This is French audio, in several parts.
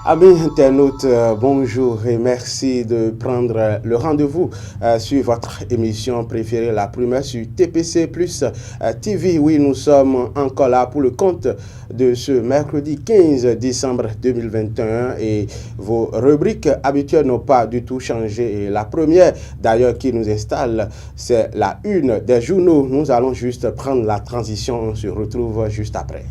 Amis internautes, bonjour et merci de prendre le rendez-vous sur votre émission préférée, la première sur TPC Plus TV. Oui, nous sommes encore là pour le compte de ce mercredi 15 décembre 2021 et vos rubriques habituelles n'ont pas du tout changé. Et la première d'ailleurs qui nous installe, c'est la une des journaux. Nous allons juste prendre la transition, on se retrouve juste après.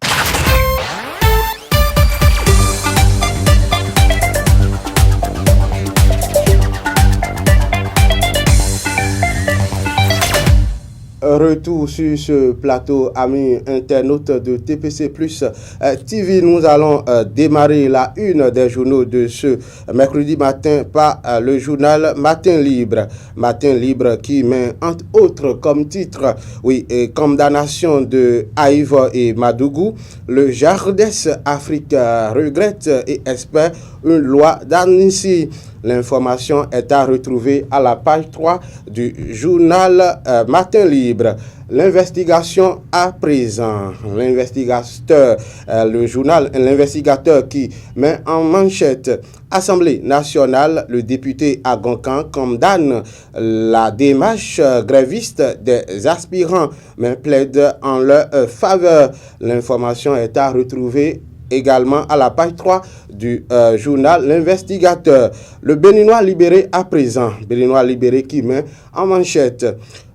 Retour sur ce plateau, amis internautes de TPC Plus TV. Nous allons démarrer la une des journaux de ce mercredi matin par le journal Matin Libre. Matin Libre qui met entre autres comme titre, condamnation de Haïv et Madougou. Le JARDES Afrique regrette et espère une loi d'amnistie. L'information est à retrouver à la page 3 du journal Matin Libre. L'investigation à présent. L'investigateur qui met en manchette Assemblée nationale, le député Agoncan condamne la démarche gréviste des aspirants, mais plaide en leur faveur. L'information est à retrouver également à la page 3 du journal L'Investigateur. Le Béninois libéré à présent. Béninois libéré qui met en manchette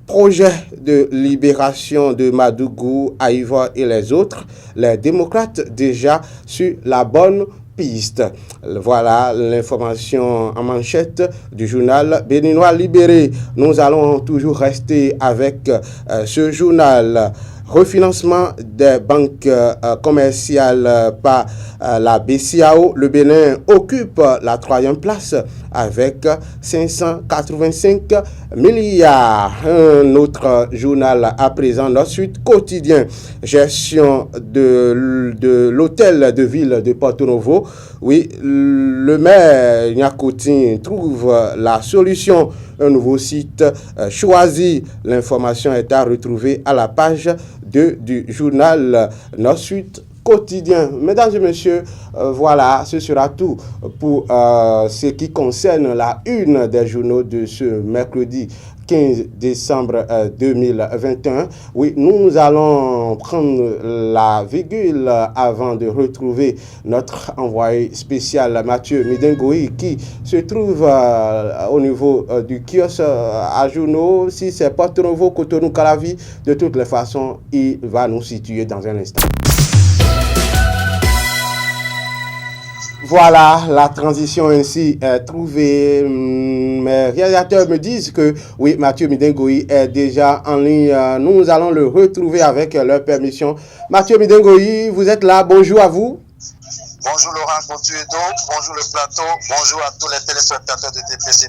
projet de libération de Madougou, Haïv et les autres. Les démocrates déjà sur la bonne piste. Voilà l'information en manchette du journal Béninois libéré. Nous allons toujours rester avec ce journal. Refinancement des banques commerciales par la BCAO. Le Bénin occupe la 3e place avec 585 milliards. Un autre journal à présent, notre suite quotidien. Gestion de l'hôtel de ville de Porto Novo. Oui, le maire Nyakoutin trouve la solution. Un nouveau site choisi. L'information est à retrouver à la page 2 du journal Notre Suite quotidien. Mesdames et messieurs, voilà, ce sera tout pour ce qui concerne la une des journaux de ce mercredi 15 décembre 2021. Oui, nous allons prendre la virgule avant de retrouver notre envoyé spécial Mathieu Midengoï qui se trouve au niveau du kiosque à journaux. Si c'est Porto Novo, Cotonou, Calavi, de toutes les façons, il va nous situer dans un instant. Voilà, la transition ainsi est trouvée. Mes réalisateurs me disent que oui, Mathieu Midengoï est déjà en ligne. Nous allons le retrouver avec leur permission. Mathieu Midengoï, vous êtes là. Bonjour à vous. Bonjour Laurent Contuedo, bonjour le plateau, bonjour à tous les téléspectateurs de TPC+.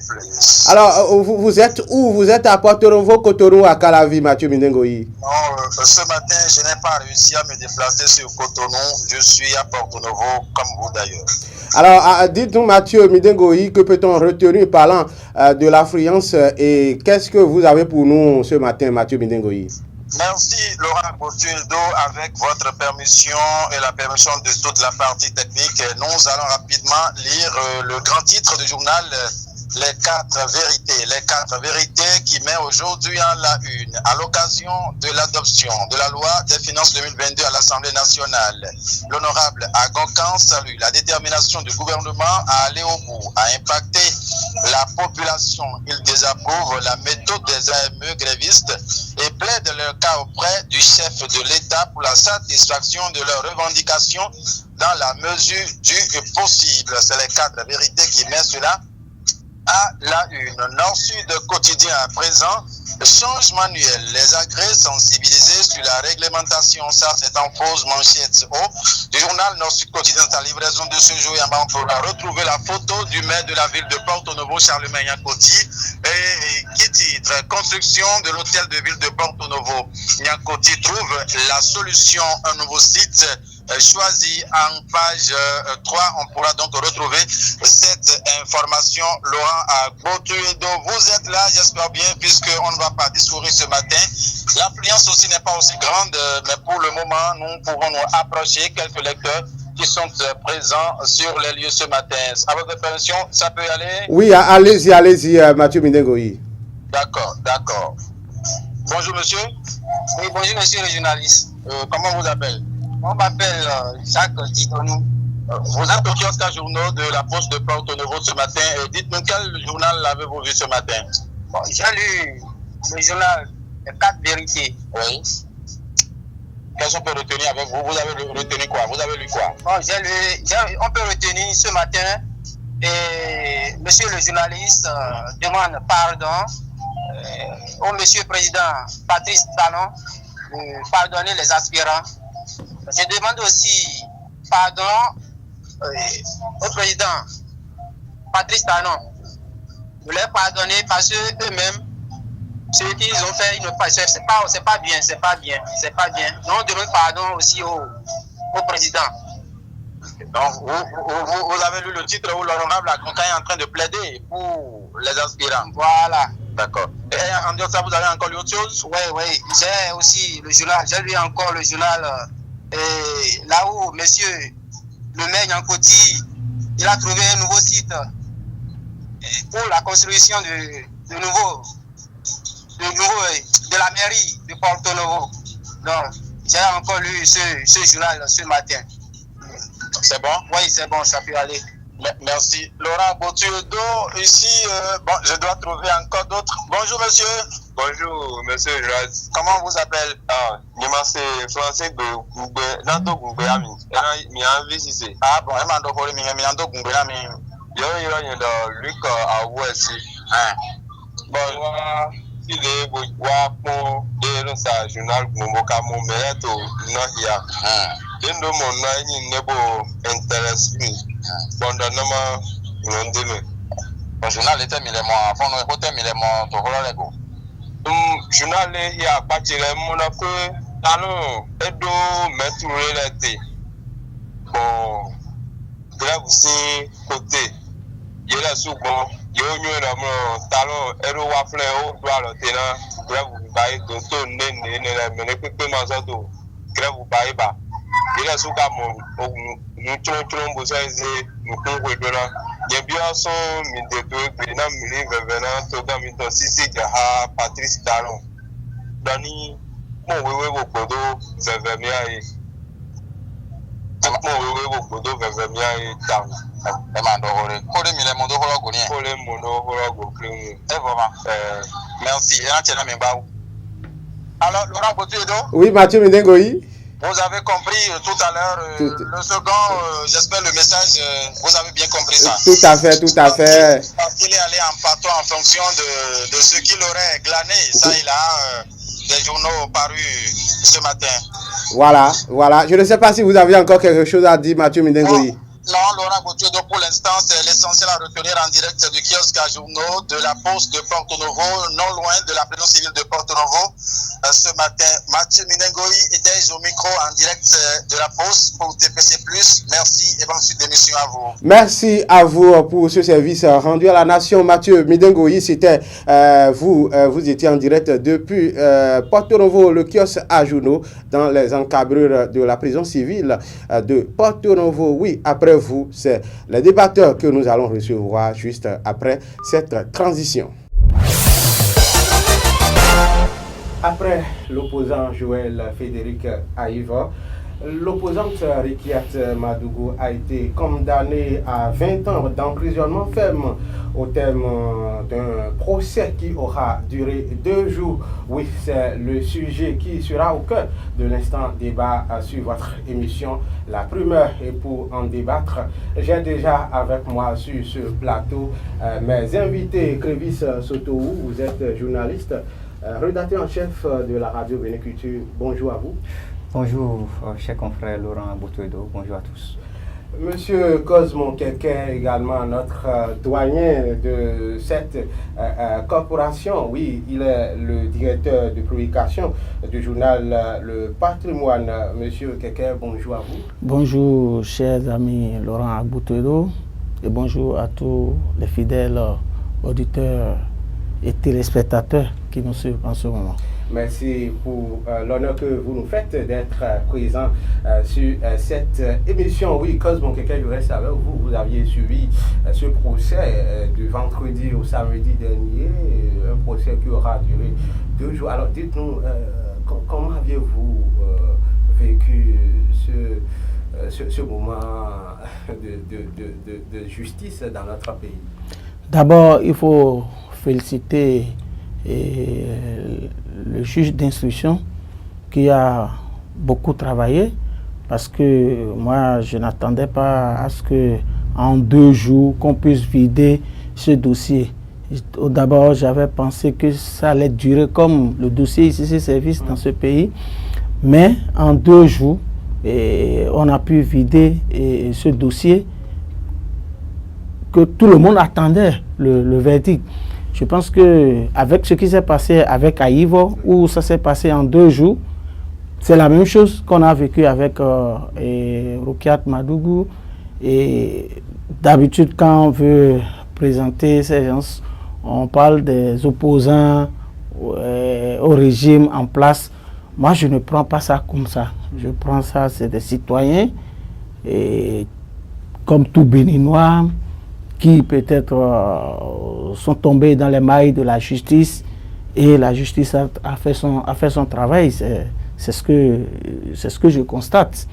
Alors, vous êtes où? Vous êtes à Porto Novo, Cotonou, à Calavi, Mathieu Midengoï? Non, ce matin, je n'ai pas réussi à me déplacer sur Cotonou. Je suis à Porto Novo, comme vous d'ailleurs. Alors, dites-nous, Mathieu Midengoï, que peut-on retenir parlant de l'affluence et qu'est-ce que vous avez pour nous ce matin, Mathieu Midengoï? Merci Laurent Contuedo, avec votre permission et la permission de toute la partie technique, nous allons rapidement lire le grand titre du journal Les 4 vérités qui met aujourd'hui en la une à l'occasion de l'adoption de la loi des finances 2022 à l'Assemblée nationale. L'honorable Agoncan salue la détermination du gouvernement à aller au bout, à impacter la population. Il désapprouve la méthode des AME grévistes et plaide leur cas auprès du chef de l'État pour la satisfaction de leurs revendications dans la mesure du possible. C'est les 4 vérités qui mettent cela à la une. Nord-Sud quotidien à présent, change manuel, les agrès sensibilisés sur la réglementation, ça c'est en pause manchette haut du journal Nord-Sud quotidien, à livraison de ce jour, et on pourra retrouver la photo du maire de la ville de Porto Novo, Charlemagne Nyakoti, et qui titre construction de l'hôtel de ville de Porto Novo. Nyakoti trouve la solution, un nouveau site choisi en page 3. On pourra donc retrouver cette information. Laurent Contuedo, vous êtes là, j'espère bien, puisqu'on ne va pas discourir ce matin. L'affluence aussi n'est pas aussi grande, mais pour le moment, nous pourrons nous approcher quelques lecteurs qui sont présents sur les lieux ce matin. À votre permission, ça peut y aller? Oui, allez-y, Mathieu Mindengoyi. D'accord. Bonjour monsieur. Oui, bonjour monsieur le journaliste. Comment vous appelez? On m'appelle Jacques Didonou. Vous êtes au kiosque à journaux de la Poste de Porto Novo ce matin. Dites-nous quel journal avez-vous vu ce matin? Bon, j'ai lu le journal Les 4 vérités. Oui. Qu'est-ce qu'on peut retenir avec vous? Vous avez retenu quoi? Vous avez lu quoi? Bon, on peut retenir ce matin, et monsieur le journaliste demande pardon au monsieur président Patrice Talon de pardonner les aspirants. Je demande aussi pardon au président Patrice Talon de leur pardonner parce que eux-mêmes, ce qu'ils ont fait, ils ne c'est pas bien. Donc on demande pardon aussi au président. Donc vous avez lu le titre où l'honorable Agoncan est en train de plaider pour les aspirants. Voilà. D'accord. Et en disant ça, vous avez encore lu autre chose? Oui. J'ai aussi le journal. J'ai lu encore le journal là où monsieur le maire Yankoti, il a trouvé un nouveau site pour la construction de la mairie de Porto Novo. Donc, j'ai encore lu ce journal ce matin. C'est bon? Oui, c'est bon, ça peut aller. Merci. Laurent Botuedo, ici, je dois trouver encore d'autres. Bonjour monsieur. Bonjour monsieur Joaz. Comment vous appelez? C'est français de Nando Gungbeami. Mi envie si c'est. Ah bon, Emando Kore mi Nando Gungbeami. Yo Luc Awesi. Bon, il est pour des sa journal Gumboka mon mérite non ya. Dendo mon na nebo intéresse mi. Bon nama ngondeme. Bon journal était milemo fond no côté milemo to holego. Journal ya patire mon que tano edo meture lete. Bon grave si côté yela souvent yo nyo na mo talon ero wa fle o do alo tena grave bai do to ne la mene pepe ma so do grave bai ba yela suka mo nu tron bo sai ze nu ko do na ye bi aso mi de do gbe na mi ni vevena to ga mi to sisi jaha Patrice Talon dani mo wewe wo gbodo veve mi aye mo wewe wo gbodo veve mi aye down. Merci. Alors, Laurent Botuedo? Oui, Mathieu Mindengoyi. Vous avez compris tout à l'heure le second, j'espère le message, vous avez bien compris ça. Tout à fait. Parce qu'il est allé en partant en fonction de ce qu'il aurait glané. Ça, il a des journaux parus ce matin. Voilà. Je ne sais pas si vous avez encore quelque chose à dire, Mathieu Mindengoyi. Non, Laurent Botuedo, pour l'instant, c'est l'essentiel à retenir en direct du kiosque à journaux de la Poste de Porto Novo, non loin de la prison civile de Porto Novo. Ce matin, Mathieu Mindengoyi était au micro en direct de la Poste pour TPC+. Merci et bonne suite d'émission à vous. Merci à vous pour ce service rendu à la nation. Mathieu Mindengoyi, c'était vous étiez en direct depuis Porto Novo, le kiosque à journaux, dans les encabrures de la prison civile de Porto Novo. Oui, après vous, c'est les débatteurs que nous allons recevoir juste après cette transition. Après l'opposant Joël Frédéric Aïva, l'opposante Rikiat Madougou a été condamnée à 20 ans d'emprisonnement ferme au terme d'un procès qui aura duré 2 jours. Oui, c'est le sujet qui sera au cœur de l'instant débat sur votre émission La Primeur. Et pour en débattre, j'ai déjà avec moi sur ce plateau mes invités. Clévis Sotoou, vous êtes journaliste, rédacteur en chef de la radio Bénéculture. Bonjour à vous. Bonjour, cher confrère Laurent Botuedo, bonjour à tous. Monsieur Cosmo Keke, également notre doyen de cette corporation. Oui, il est le directeur de publication du journal Le Patrimoine. Monsieur Keke, bonjour à vous. Bonjour, chers amis Laurent Botuedo, et bonjour à tous les fidèles auditeurs et téléspectateurs qui nous suivent en ce moment. Merci pour l'honneur que vous nous faites d'être présent sur cette émission. Oui, Cosmo Keke, je reste avec vous. Vous aviez suivi ce procès du vendredi au samedi dernier, un procès qui aura duré 2 jours. Alors dites-nous, comment aviez-vous vécu ce moment de justice dans notre pays? D'abord, il faut féliciter le juge d'instruction qui a beaucoup travaillé, parce que moi, je n'attendais pas à ce qu'en 2 jours, qu'on puisse vider ce dossier. D'abord, j'avais pensé que ça allait durer comme le dossier ici, service dans ce pays, mais en 2 jours, on a pu vider ce dossier que tout le monde attendait, le verdict. Je pense que avec ce qui s'est passé avec Aïvo, où ça s'est passé en 2 jours, c'est la même chose qu'on a vécu avec Rukiat Madougou. Et d'habitude, quand on veut présenter ces gens, on parle des opposants au régime en place. Moi, je ne prends pas ça comme ça. Je prends ça, c'est des citoyens, et comme tout Béninois, qui peut-être sont tombés dans les mailles de la justice, et la justice a fait son travail. C'est ce que je constate.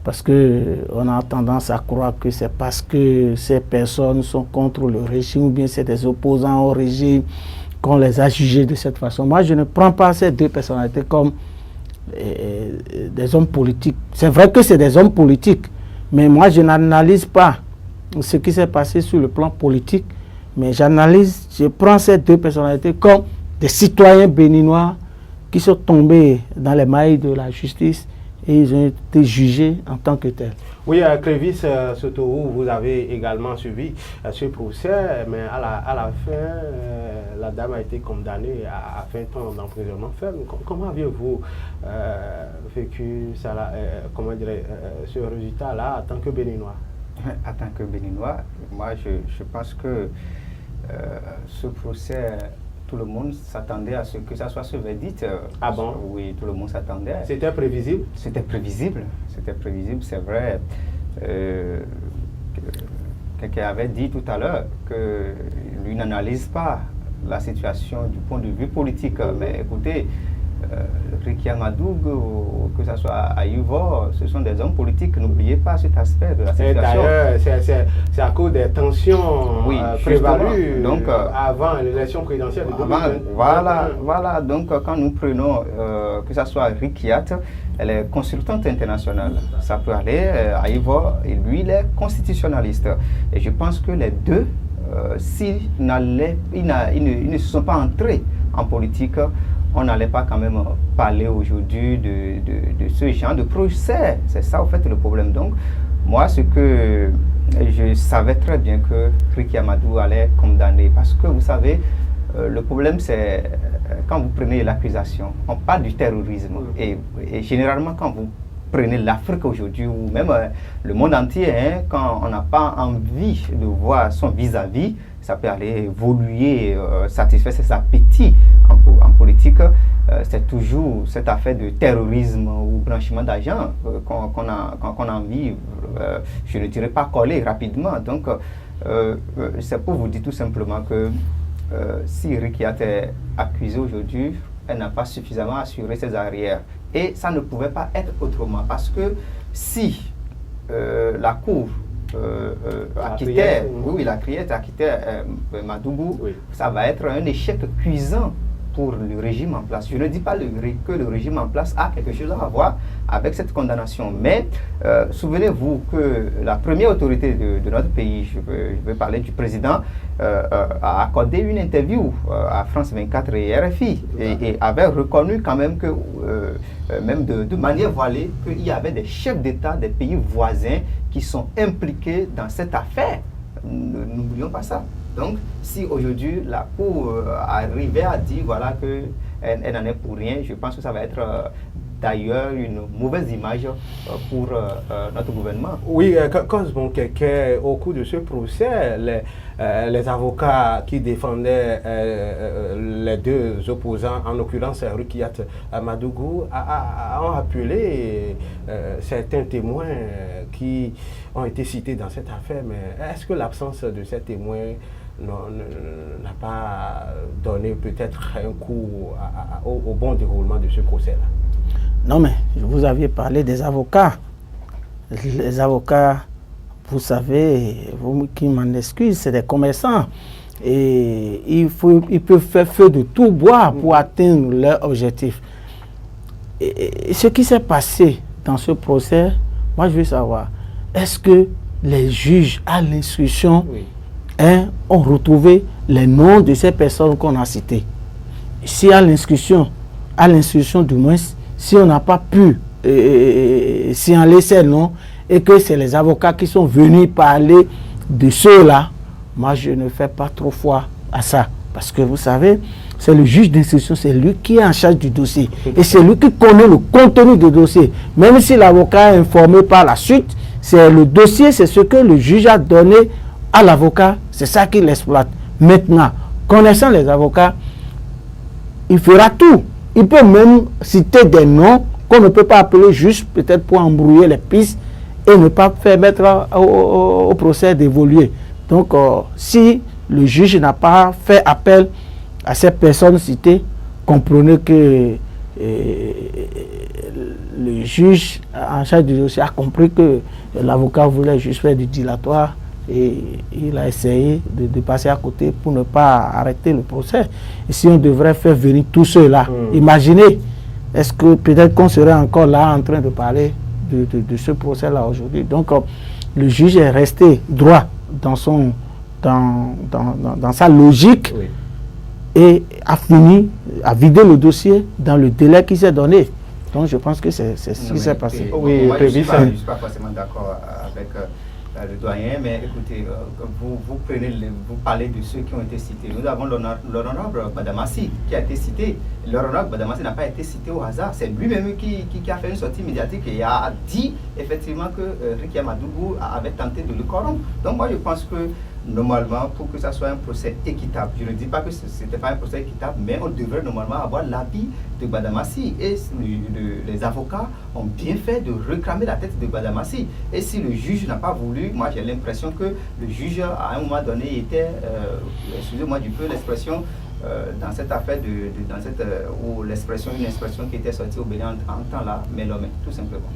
Parce qu'on a tendance à croire que c'est parce que ces personnes sont contre le régime, ou bien c'est des opposants au régime, qu'on les a jugés de cette façon. Moi, je ne prends pas ces 2 personnalités comme des hommes politiques. C'est vrai que c'est des hommes politiques, mais moi, je n'analyse pas ce qui s'est passé sur le plan politique, mais je prends ces 2 personnalités comme des citoyens béninois qui sont tombés dans les mailles de la justice, et ils ont été jugés en tant que tels. Oui, Clévis Sotourou, vous avez également suivi ce procès, mais à la fin, la dame a été condamnée à 20 ans d'emprisonnement ferme. Comment aviez-vous vécu ça, ce résultat-là en tant que Béninois? En tant que Béninois, moi je pense que ce procès, tout le monde s'attendait à ce que ça soit ce verdict. Ah bon? Oui, tout le monde s'attendait. C'était prévisible? C'était prévisible, c'est vrai. Quelqu'un avait dit tout à l'heure que lui n'analyse pas la situation du point de vue politique. Mais écoutez, Rikia Madougou, que ce soit à Ivor, ce sont des hommes politiques. N'oubliez pas cet aspect de la situation. D'ailleurs, c'est à cause des tensions prévalues avant l'élection présidentielle de 2020. Voilà. Donc, quand nous prenons, que ce soit Rikiat, elle est consultante internationale. Ça peut aller à Ivor, et lui, il est constitutionnaliste. Et je pense que les deux, s'ils ne se sont pas entrés en politique, on n'allait pas quand même parler aujourd'hui de ce genre de procès. C'est ça, en fait, le problème. Donc, moi, ce que je savais très bien que Rikia Madougou allait condamner. Parce que, vous savez, le problème, c'est quand vous prenez l'accusation, on parle du terrorisme. Et généralement, quand vous prenez l'Afrique aujourd'hui, ou même le monde entier, quand on n'a pas envie de voir son vis-à-vis, ça peut aller évoluer, satisfaire ses appétits en politique. C'est toujours cette affaire de terrorisme ou blanchiment d'argent qu'on a envie, je ne dirais pas coller rapidement. Donc, c'est pour vous dire tout simplement que si Rikiat est accusée aujourd'hui, elle n'a pas suffisamment assuré ses arrières. Et ça ne pouvait pas être autrement, parce que si la Cour acquittait Madougou, ça va être un échec cuisant pour le régime en place. Je ne dis pas que le régime en place a quelque chose à voir avec cette condamnation, mais souvenez-vous que la première autorité de notre pays, je veux parler du président, a accordé une interview à France 24 et RFI, et avait reconnu quand même que, même de manière voilée, qu'il y avait des chefs d'État des pays voisins qui sont impliqués dans cette affaire. N'oublions pas ça. Donc, si aujourd'hui la Cour arrivait à dire voilà qu'elle n'en est pour rien, je pense que ça va être d'ailleurs une mauvaise image pour notre gouvernement. Oui, Cosmo Keke, au cours de ce procès, les avocats qui défendaient les deux opposants, en l'occurrence Rukiat Madougou, ont appelé certains témoins qui ont été cités dans cette affaire. Mais est-ce que l'absence de ces témoins n'a pas donné peut-être un coup au bon déroulement de ce procès-là? Non, mais vous aviez parlé des avocats. Les avocats, vous savez, vous qui m'en excusez, c'est des commerçants. Et ils peuvent faire feu de tout bois pour atteindre leur objectif. Et ce qui s'est passé dans ce procès, moi je veux savoir, est-ce que les juges à l'instruction ont retrouvé les noms de ces personnes qu'on a citées? Si à l'instruction du moins, si on n'a pas pu signaler ces noms et que c'est les avocats qui sont venus parler de ceux-là, moi je ne fais pas trop foi à ça. Parce que vous savez, c'est le juge d'instruction, c'est lui qui est en charge du dossier. Et c'est lui qui connaît le contenu du dossier. Même si l'avocat est informé par la suite, c'est le dossier, c'est ce que le juge a donné à l'avocat, c'est ça qu'il exploite. Maintenant, connaissant les avocats, il fera tout. Il peut même citer des noms qu'on ne peut pas appeler juste peut-être pour embrouiller les pistes et ne pas faire mettre au procès d'évoluer. Donc, si le juge n'a pas fait appel à ces personnes citées, comprenez que le juge en charge du dossier a compris que l'avocat voulait juste faire du dilatoire et il a essayé de passer à côté pour ne pas arrêter le procès. Et si on devrait faire venir tous ceux-là, imaginez, est-ce que peut-être qu'on serait encore là en train de parler de ce procès-là aujourd'hui. Donc, le juge est resté droit dans sa logique et a fini, a vidé le dossier dans le délai qui s'est donné. Donc, je pense que c'est ce qui s'est passé. Oui, moi, je ne suis pas forcément d'accord avec le doyen, mais écoutez, vous parlez de ceux qui ont été cités. Nous avons l'honorable Badamassi qui a été cité. L'honorable Badamassi n'a pas été cité au hasard. C'est lui-même qui a fait une sortie médiatique et a dit effectivement que Rukiat Madougou avait tenté de le corrompre. Donc moi je pense que normalement, pour que ça soit un procès équitable, je ne dis pas que ce n'était pas un procès équitable, mais on devrait normalement avoir l'avis de Badamassi. Et les avocats ont bien fait de réclamer la tête de Badamassi. Et si le juge n'a pas voulu, moi j'ai l'impression que le juge à un moment donné était, excusez-moi du peu l'expression, dans cette affaire où une expression qui était sortie au Bénin en temps là, mais l'homme, tout simplement.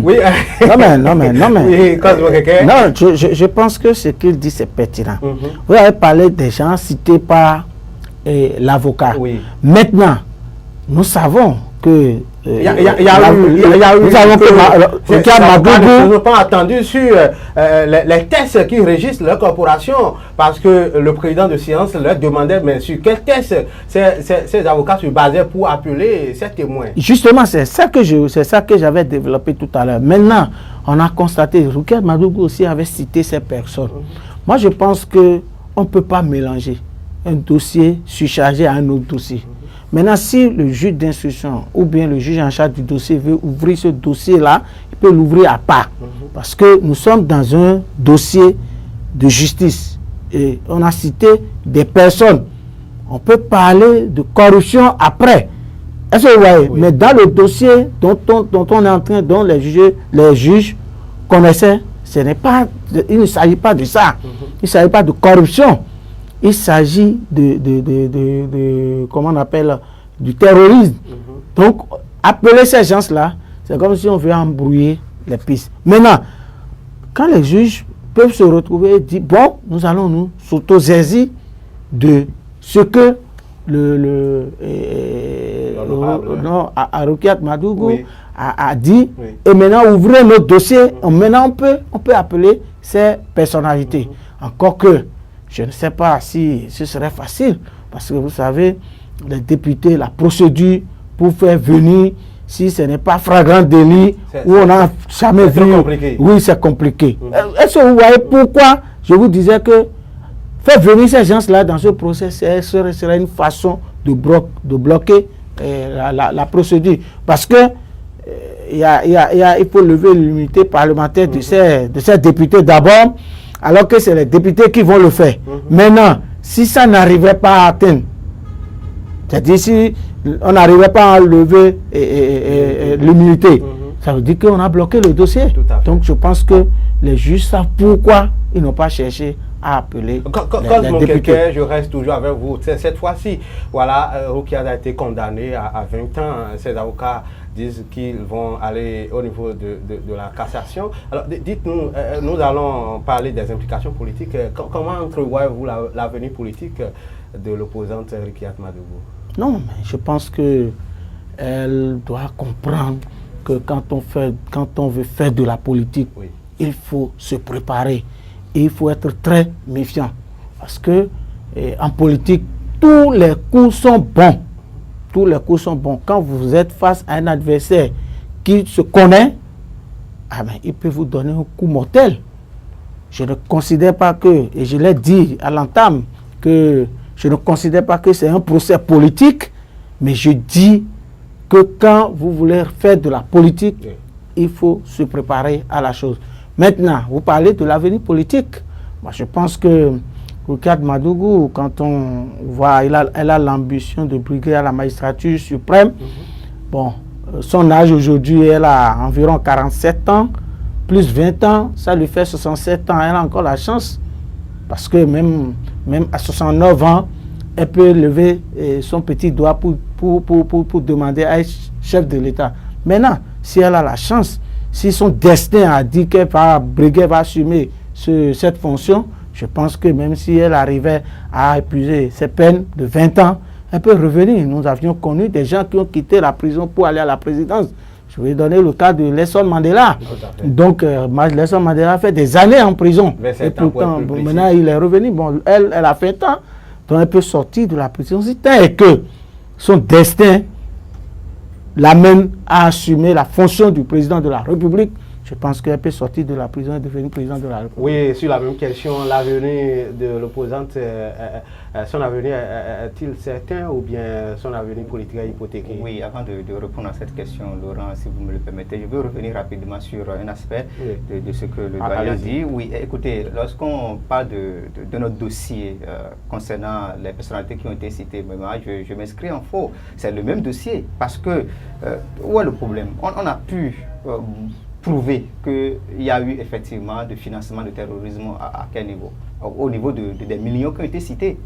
Oui, non mais non, je pense que ce qu'il dit c'est pertinent. Vous avez parlé des gens cités par l'avocat. Maintenant, nous savons que nous n'ont pas attendu sur les tests qui régissent leur corporation, parce que le président de séance leur demandait mais sur quels tests ces avocats se basaient pour appeler ces témoins. Justement, c'est ça que j'avais développé tout à l'heure. Maintenant, on a constaté que Rukiat Madougou aussi avait cité ces personnes. Moi, je pense qu'on ne peut pas mélanger un dossier surchargé à un autre dossier. Maintenant, si le juge d'instruction ou bien le juge en charge du dossier veut ouvrir ce dossier-là, il peut l'ouvrir à part. Parce que nous sommes dans un dossier de justice. Et on a cité des personnes. On peut parler de corruption après. Est-ce que vous voyez? Mais dans le dossier dont on est en train, dont les juges connaissaient, il ne s'agit pas de ça. Il ne s'agit pas de corruption. Il s'agit de comment on appelle, du terrorisme. Donc, appeler ces gens-là, c'est comme si on veut embrouiller les pistes. Maintenant, quand les juges peuvent se retrouver et dire, bon, nous allons nous s'auto-saisir de ce que Rukiat Madougou a dit, et maintenant ouvrir notre dossier, maintenant on peut appeler ces personnalités. Encore que, je ne sais pas si ce serait facile, parce que vous savez, les députés, la procédure pour faire venir, si ce n'est pas flagrant délit, où on n'a jamais vu. Oui, c'est compliqué. Est-ce que vous voyez pourquoi je vous disais que faire venir ces gens-là dans ce procès serait une façon de bloquer la procédure? Parce que il faut lever l'immunité parlementaire de ces députés d'abord, alors que c'est les députés qui vont le faire. Maintenant, si ça n'arrivait pas à atteindre, c'est-à-dire si on n'arrivait pas à lever l'immunité, ça veut dire qu'on a bloqué le dossier. Donc je pense que les juges savent pourquoi ils n'ont pas cherché à appeler les députés. Je reste toujours avec vous. Cette fois-ci, voilà, Roukiat a été condamné à 20 ans. Ses avocats disent qu'ils vont aller au niveau de la cassation. Alors dites-nous, nous allons parler des implications politiques. Comment entrevoyez-vous l'avenir politique de l'opposante Roukiat Madougou? Non, mais je pense qu'elle doit comprendre que quand on veut faire de la politique, il faut se préparer. Et il faut être très méfiant. Parce que en politique, tous les coups sont bons. Tous les coups sont bons. Quand vous êtes face à un adversaire qui se connaît, il peut vous donner un coup mortel. Je ne considère pas que, et je l'ai dit à l'entame, que je ne considère pas que c'est un procès politique, mais je dis que quand vous voulez faire de la politique, il faut se préparer à la chose. Maintenant, vous parlez de l'avenir politique. Moi, je pense que Roukiat Madougou, quand on voit, elle a l'ambition de briguer à la magistrature suprême. Bon, son âge aujourd'hui, elle a environ 47 ans, plus 20 ans, ça lui fait 67 ans. Elle a encore la chance, parce que même à 69 ans, elle peut lever son petit doigt pour demander à être chef de l'État. Maintenant, si elle a la chance, si son destin a dit qu'elle va briguer, va assumer cette fonction, je pense que même si elle arrivait à épuiser ses peines de 20 ans, elle peut revenir. Nous avions connu des gens qui ont quitté la prison pour aller à la présidence. Je vais donner le cas de Nelson Mandela. Donc, Nelson Mandela fait des années en prison. Et pourtant, maintenant, il est revenu. Bon, elle a fait tant. Donc, elle peut sortir de la prison. C'est que son destin l'amène à assumer la fonction du président de la République. Je pense qu'elle peut sortir de la prison et devenir président de la République. Oui, sur la même question, l'avenir de l'opposante, son avenir est-il certain ou bien son avenir politique est hypothéqué? Oui, avant de répondre à cette question, Laurent, si vous me le permettez, je veux revenir rapidement sur un aspect de ce que le doyen a dit. Oui, écoutez, lorsqu'on parle de notre dossier concernant les personnalités qui ont été citées, je m'inscris en faux. C'est le même dossier parce que, où est le problème? On a pu prouver qu'il y a eu effectivement de financement de terrorisme à quel niveau? Au niveau des millions qui ont été cités.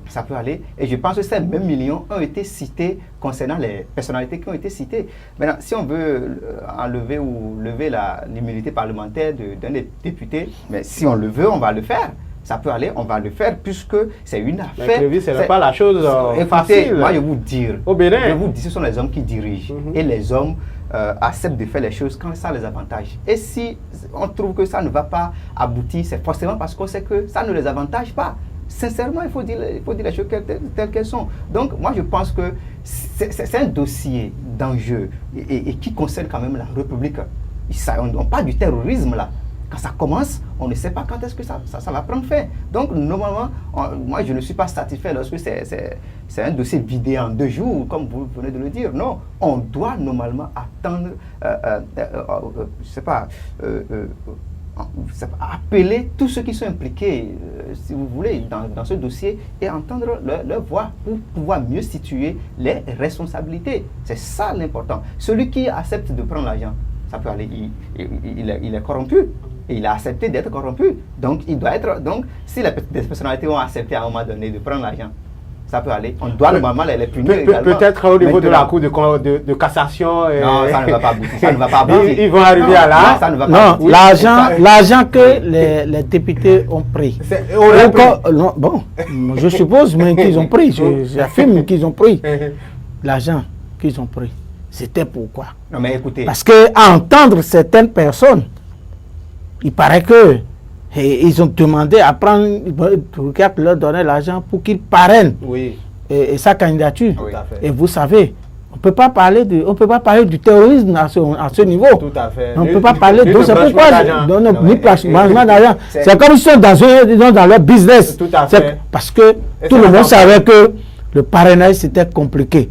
Ça peut aller. Et je pense que ces mêmes millions ont été cités concernant les personnalités qui ont été citées. Maintenant, si on veut enlever ou lever l'immunité parlementaire d'un des députés, mais si on le veut, on va le faire. Ça peut aller, on va le faire puisque c'est une affaire. Mais ce n'est pas la chose facile. Moi, je vous dire, au Bénin, je vous dis, ce sont les hommes qui dirigent. Et les hommes acceptent de faire les choses quand ça les avantage. Et si on trouve que ça ne va pas aboutir, c'est forcément parce qu'on sait que ça ne les avantage pas. Sincèrement, il faut dire les choses telles qu'elles sont. Donc, moi, je pense que c'est un dossier d'enjeu et qui concerne quand même la République. On parle du terrorisme là. Quand ça commence, on ne sait pas quand est-ce que ça va prendre fin. Donc, normalement, moi, je ne suis pas satisfait lorsque c'est un dossier vidé en 2 jours, comme vous venez de le dire. Non, on doit normalement attendre, je ne sais pas, appeler tous ceux qui sont impliqués, si vous voulez, dans ce dossier et entendre leur voix pour pouvoir mieux situer les responsabilités. C'est ça l'important. Celui qui accepte de prendre l'argent, ça peut aller, il est corrompu. Et il a accepté d'être corrompu. Donc, il doit être. Donc, si les personnalités ont accepté à un moment donné de prendre l'argent, ça peut aller. On doit normalement les punir également. Peut-être au niveau de la Cour de cassation. Non, ça ne va pas aboutir. Ça ne va pas aboutir. Ils vont arriver à là. Ça ne va pas aboutir. L'argent que les députés ont pris. Bon, je suppose même qu'ils ont pris. J'affirme qu'ils ont pris. L'argent qu'ils ont pris. C'était pourquoi? Non, mais écoutez. Parce qu'à entendre certaines personnes, il paraît que ils ont demandé à prendre, leur donner l'argent pour qu'ils parrainent sa candidature. Oui, et vous savez, on ne peut pas parler du terrorisme à ce niveau. Tout à fait. On ne peut pas parler de c'est pourquoi ni blanchiment d'argent. C'est comme ils sont dans leur business. Tout à fait. Parce que tout le monde savait que le parrainage c'était compliqué.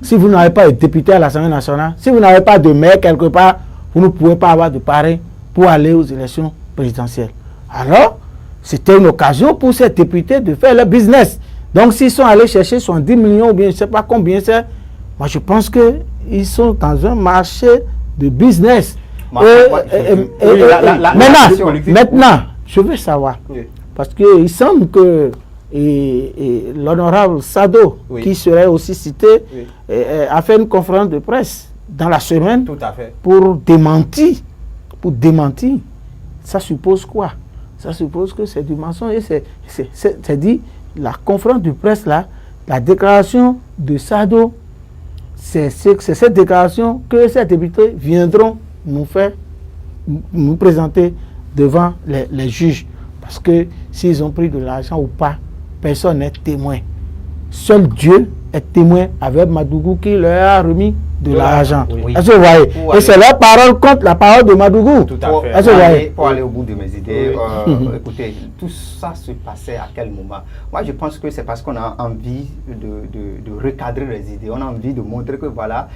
Si vous n'avez pas de député à l'Assemblée nationale, si vous n'avez pas de maire quelque part, vous ne pouvez pas avoir de parrain pour aller aux élections présidentielles. Alors, c'était une occasion pour ces députés de faire leur business. Donc, s'ils sont allés chercher 70 millions ou bien je ne sais pas combien c'est, moi je pense qu'ils sont dans un marché de business. Maintenant, je veux savoir, parce qu'il semble que l'honorable Sado, qui serait aussi cité, a fait une conférence de presse dans la semaine pour démentir. Ça suppose quoi? Ça suppose que c'est du mensonge. C'est dit, la conférence de presse là, la déclaration de Sado, c'est cette déclaration que ces députés viendront nous présenter devant les juges. Parce que s'ils ont pris de l'argent ou pas, personne n'est témoin. Seul Dieu est témoin avec Madougou qui leur a remis de l'argent. Est-ce que vous voyez? Et c'est leur parole contre la parole de Madougou. Tout à fait. Est-ce que vous voyez? Pour aller au bout de mes idées, écoutez, tout ça se passait à quel moment? Moi, je pense que c'est parce qu'on a envie de recadrer les idées. On a envie de montrer que voilà,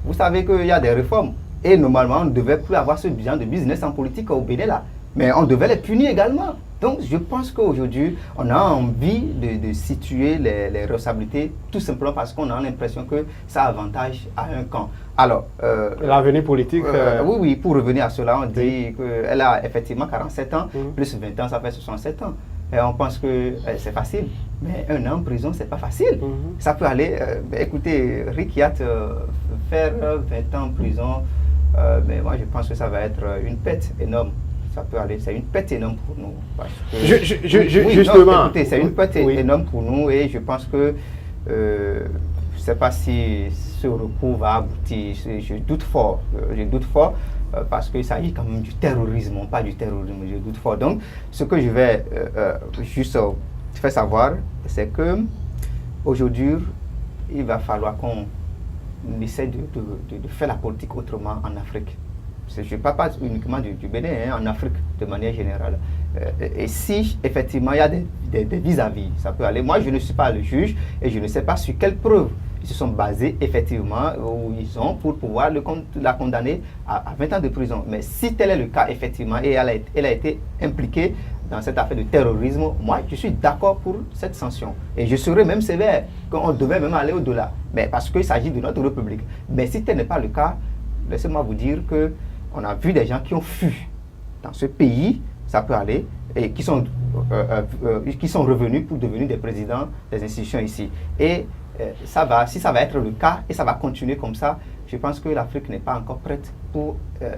vous savez qu'il y a des réformes. Et normalement, on ne devait plus avoir ce genre de business en politique au Bénin là. Mais on devait les punir également. Donc, je pense qu'aujourd'hui, on a envie de situer les responsabilités tout simplement parce qu'on a l'impression que ça avantage à un camp. Alors, l'avenir politique... Oui, pour revenir à cela, on dit qu'elle a effectivement 47 ans, plus 20 ans, ça fait 67 ans. Et on pense que c'est facile, mais un an en prison, c'est pas facile. Ça peut aller... écoutez, Rikiat, faire 20 ans en prison, mais moi je pense que ça va être une pète énorme. Ça peut aller, c'est une pète énorme pour nous. Parce que, justement, écoutez, c'est une pète énorme pour nous et je pense que je ne sais pas si ce recours va aboutir. Je doute fort parce qu'il s'agit quand même du terrorisme, pas du terrorisme. Je doute fort. Donc, ce que je vais juste faire savoir, c'est que aujourd'hui, il va falloir qu'on essaie de faire la politique autrement en Afrique. Je ne parle pas uniquement du Bénin, en Afrique de manière générale. Et si effectivement il y a des vis-à-vis, ça peut aller. Moi, je ne suis pas le juge et je ne sais pas sur quelles preuves ils se sont basés effectivement où ils ont pour pouvoir la condamner à 20 ans de prison. Mais si tel est le cas effectivement et elle a été impliquée dans cette affaire de terrorisme, moi je suis d'accord pour cette sanction. Et je serais même sévère qu'on devait même aller au-delà. Mais parce qu'il s'agit de notre République. Mais si tel n'est pas le cas, laissez-moi vous dire que on a vu des gens qui ont fui dans ce pays, ça peut aller, et qui sont revenus pour devenir des présidents des institutions ici. Et si ça va être le cas, et ça va continuer comme ça, je pense que l'Afrique n'est pas encore prête pour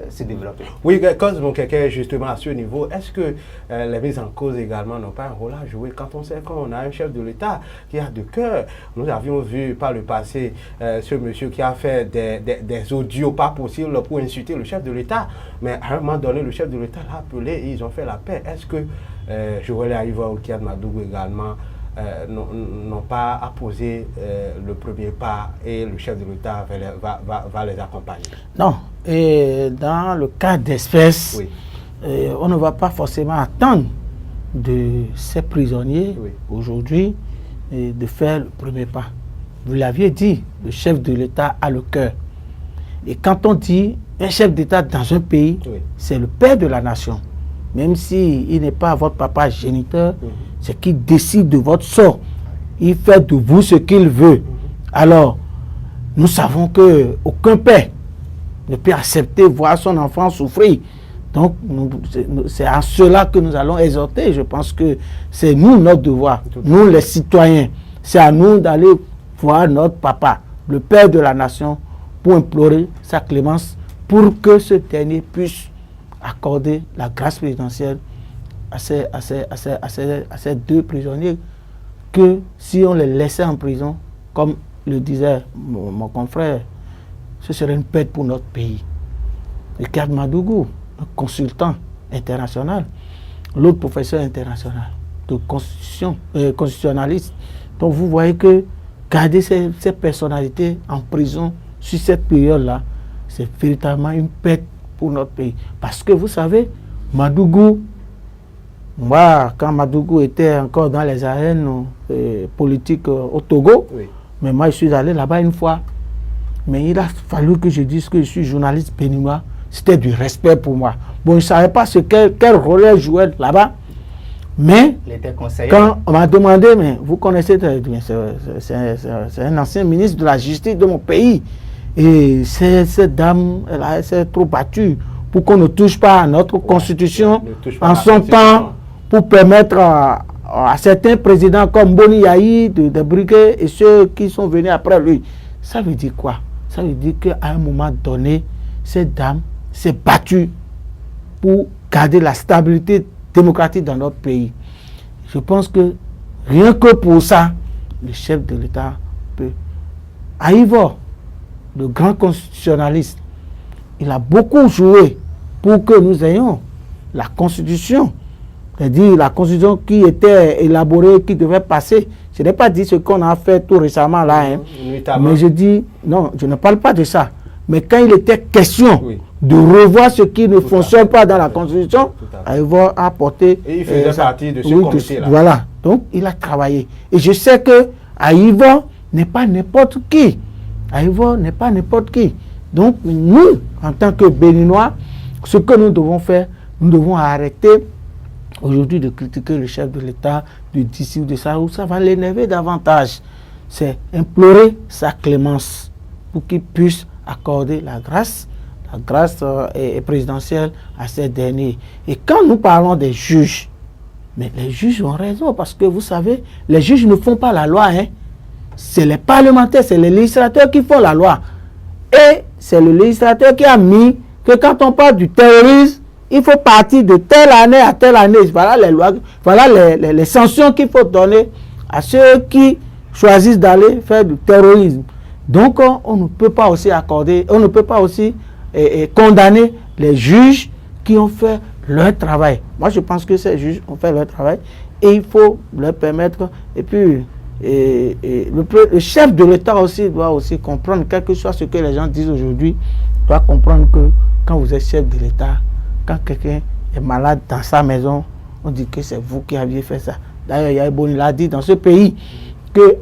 se développer. Oui, Cosmo Keke, justement à ce niveau, est-ce que les mises en cause également n'ont pas un rôle à jouer quand on sait qu'on a un chef de l'État qui a de cœur? Nous avions vu par le passé ce monsieur qui a fait des audios pas possibles pour insulter le chef de l'État, mais à un moment donné, le chef de l'État l'a appelé et ils ont fait la paix. Est-ce que Joël Aïva ou Kiad Madougou également n'ont pas apposé le premier pas et le chef de l'État va les accompagner? Non. Et dans le cas d'espèce, on ne va pas forcément attendre de ces prisonniers aujourd'hui de faire le premier pas. Vous l'aviez dit, le chef de l'État a le cœur. Et quand on dit un chef d'État dans un pays, c'est le père de la nation. Même s'il n'est pas votre papa géniteur, c'est qu'il décide de votre sort. Il fait de vous ce qu'il veut. Alors, nous savons qu'aucun père ne peut accepter voir son enfant souffrir. Donc, c'est à cela que nous allons exhorter. Je pense que c'est nous notre devoir, nous les citoyens. C'est à nous d'aller voir notre papa, le père de la nation, pour implorer sa clémence, pour que ce dernier puisse accorder la grâce présidentielle à ces deux prisonniers que si on les laissait en prison, comme le disait mon confrère, ce serait une perte pour notre pays. Et Kiad Madougou, un consultant international, l'autre professeur international de constitutionnaliste. Donc vous voyez que garder ces personnalités en prison sur cette période-là, c'est véritablement une perte pour notre pays. Parce que vous savez, Madougou, moi, quand Madougou était encore dans les arènes politiques au Togo, mais moi je suis allé là-bas une fois, Mais il a fallu que je dise que je suis journaliste béninois. C'était du respect pour moi. Bon, je ne savais pas quel rôle elle jouait là-bas. Mais quand on m'a demandé, mais vous connaissez très bien, c'est un ancien ministre de la justice de mon pays. Et cette dame, elle s'est trop battue pour qu'on ne touche pas à notre constitution en son temps, pour permettre à certains présidents comme Boni Yahi de briguer et ceux qui sont venus après lui. Ça veut dire quoi? Ça veut dire qu'à un moment donné, cette dame s'est battue pour garder la stabilité démocratique dans notre pays. Je pense que rien que pour ça, le chef de l'État peut. Aïvo, le grand constitutionnaliste, il a beaucoup joué pour que nous ayons la constitution, c'est-à-dire la constitution qui était élaborée, qui devait passer. Je n'ai pas dit ce qu'on a fait tout récemment là, hein. Mais je dis, non, je ne parle pas de ça. Mais quand il était question de revoir ce qui ne fonctionne pas dans la Constitution, Aïvo a apporté... Et il faisait partie de ce comité-là. Voilà. Donc, il a travaillé. Et je sais que Aïvo n'est pas n'importe qui. Aïvo n'est pas n'importe qui. Donc, nous, en tant que Béninois, ce que nous devons faire, nous devons arrêter aujourd'hui de critiquer le chef de l'État, de d'ici ou de ça, où ça va l'énerver davantage. C'est implorer sa clémence pour qu'il puisse accorder la grâce présidentielle à ces derniers. Et quand nous parlons des juges, mais les juges ont raison, parce que vous savez, les juges ne font pas la loi, hein. C'est les parlementaires, c'est les législateurs qui font la loi. Et c'est le législateur qui a mis que quand on parle du terrorisme, il faut partir de telle année à telle année. Voilà les lois, voilà les sanctions qu'il faut donner à ceux qui choisissent d'aller faire du terrorisme. Donc, on ne peut pas aussi accorder, on ne peut pas aussi condamner les juges qui ont fait leur travail. Moi, je pense que ces juges ont fait leur travail et il faut leur permettre. Et puis, le chef de l'État aussi doit aussi comprendre, quel que soit ce que les gens disent aujourd'hui, doit comprendre que quand vous êtes chef de l'État, quand quelqu'un est malade dans sa maison, on dit que c'est vous qui aviez fait ça. D'ailleurs, Yahi l'a dit dans ce pays que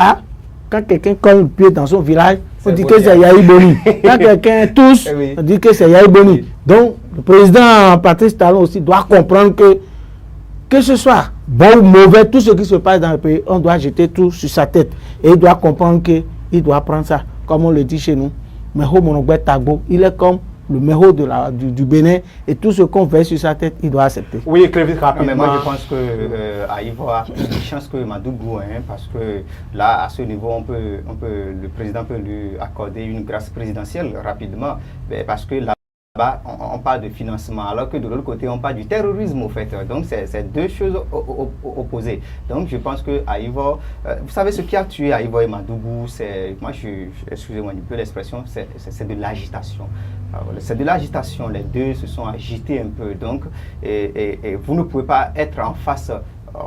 quand quelqu'un colle le pied dans son village, on dit que c'est Yahi Boni. Quand quelqu'un tousse, on dit que c'est Yahi Boni. Donc, le président Patrice Talon aussi doit comprendre que ce soit bon ou mauvais, tout ce qui se passe dans le pays, on doit jeter tout sur sa tête. Et il doit comprendre qu'il doit prendre ça, comme on le dit chez nous. Meho Monogbe Tagbo, il est comme le mého du Bénin, et tout ce qu'on verse sur sa tête, il doit accepter. Oui, très vite, rapidement. Mais moi, je pense que Aïvo a plus de chance que Madougou, hein, parce que là, à ce niveau, le président peut lui accorder une grâce présidentielle rapidement, parce que là, on parle de financement, alors que de l'autre côté, on parle du terrorisme, au fait. Donc, c'est deux choses opposées. Donc, je pense que Aïvo, vous savez, ce qui a tué Aïvo et Madougou, excusez-moi un peu l'expression, c'est de l'agitation. C'est de l'agitation. Les deux se sont agités un peu. Donc, et vous ne pouvez pas être en face.